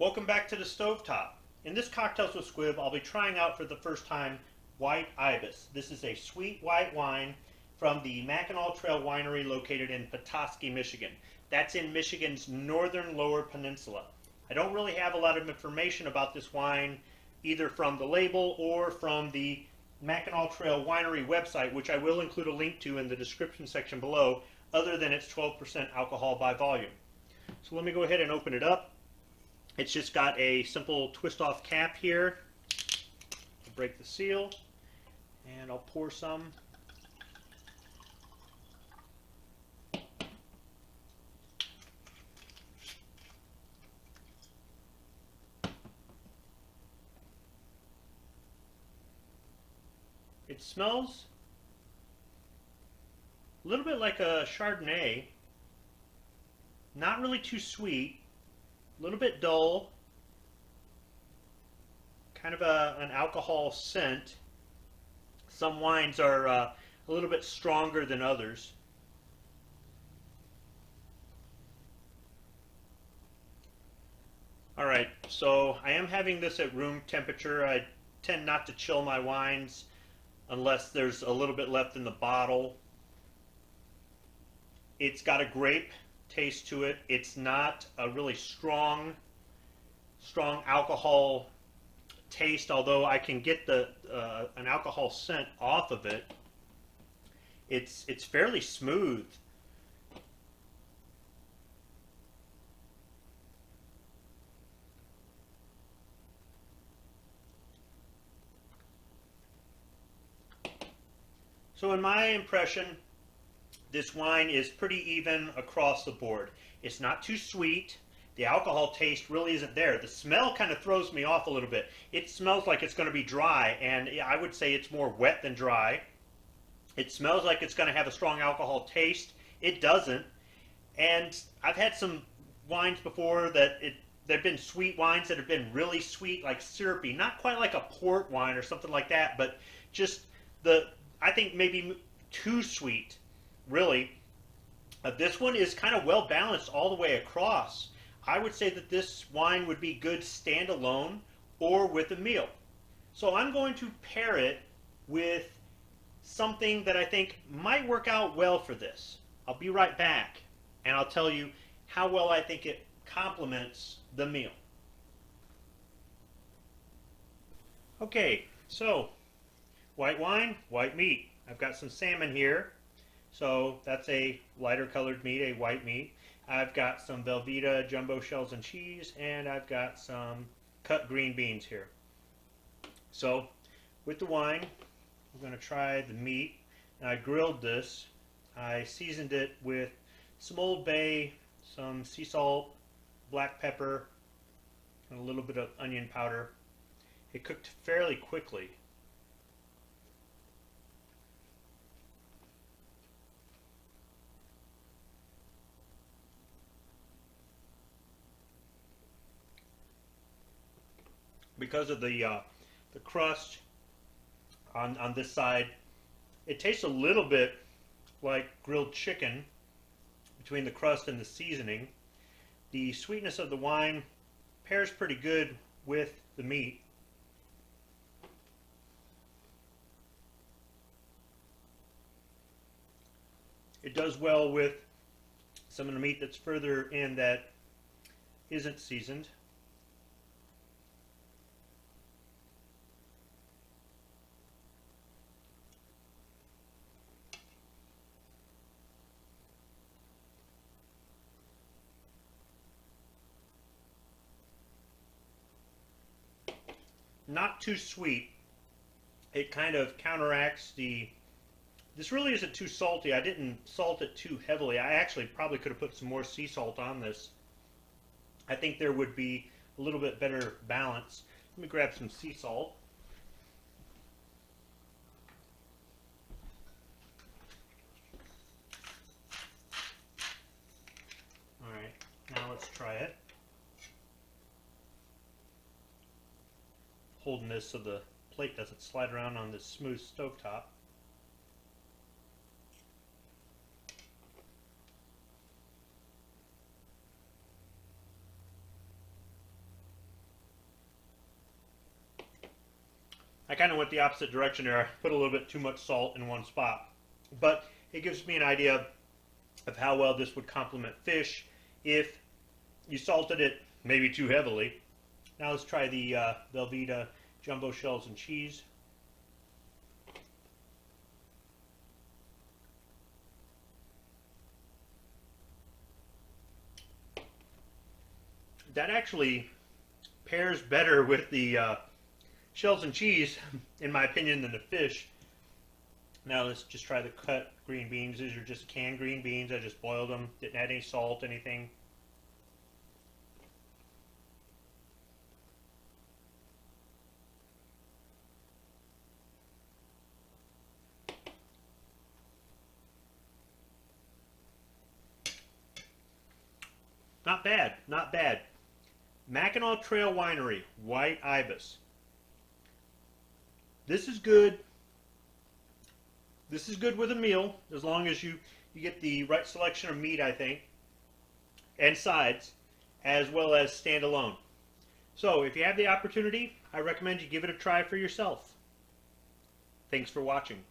Welcome back to the Stovetop. In this Cocktails with Squib, I'll be trying out for the first time White Ibis. This is a sweet white wine from the Mackinaw Trail Winery located in Petoskey, Michigan. That's in Michigan's northern lower peninsula. I don't really have a lot of information about this wine, either from the label or from the Mackinaw Trail Winery website, which I will include a link to in the description section below, other than it's 12% alcohol by volume. So let me go ahead and open it up. It's just got a simple twist off cap here. I'll break the seal and I'll pour some. It smells a little bit like a Chardonnay, not really too sweet. A little bit dull, kind of an alcohol scent. Some wines are a little bit stronger than others. Alright, so I am having this at room temperature. I tend not to chill my wines unless there's a little bit left in the bottle. It's got a grape taste to it. It's not a really strong alcohol taste, although I can get the an alcohol scent off of it. It's fairly smooth. So in my impression, this wine is pretty even across the board. It's not too sweet. The alcohol taste really isn't there. The smell kind of throws me off a little bit. It smells like it's going to be dry, and I would say it's more wet than dry. It smells like it's going to have a strong alcohol taste. It doesn't. And I've had some wines before that there've been sweet wines that have been really sweet, like syrupy. Not quite like a port wine or something like that, but just I think maybe too sweet. Really, this one is kind of well balanced all the way across. I would say that this wine would be good standalone or with a meal. So I'm going to pair it with something that I think might work out well for this. I'll be right back and I'll tell you how well I think it complements the meal. Okay, so white wine, white meat. I've got some salmon here. So that's a lighter colored meat, a white meat. I've got some Velveeta jumbo shells and cheese, and I've got some cut green beans here. So with the wine, we're going to try the meat. And I grilled this. I seasoned it with some Old Bay, some sea salt, black pepper, and a little bit of onion powder. It cooked fairly quickly. Because of the crust on this side, it tastes a little bit like grilled chicken between the crust and the seasoning. The sweetness of the wine pairs pretty good with the meat. It does well with some of the meat that's further in that isn't seasoned. Not too sweet. It kind of counteracts this really isn't too salty. I didn't salt it too heavily. I actually probably could have put some more sea salt on this. I think there would be a little bit better balance. Let me grab some sea salt. Alright, now let's try it. Holding this so the plate doesn't slide around on this smooth stovetop. I kind of went the opposite direction there. I put a little bit too much salt in one spot. But it gives me an idea of how well this would complement fish if you salted it maybe too heavily. Now let's try the Velveeta jumbo shells and cheese. That actually pairs better with the shells and cheese, in my opinion, than the fish. Now let's just try the cut green beans. These are just canned green beans. I just boiled them. Didn't add any salt, anything. Not bad, not bad. Mackinaw Trail Winery, White Ibis. This is good. This is good with a meal, as long as you get the right selection of meat, I think, and sides, as well as standalone. So, if you have the opportunity, I recommend you give it a try for yourself. Thanks for watching.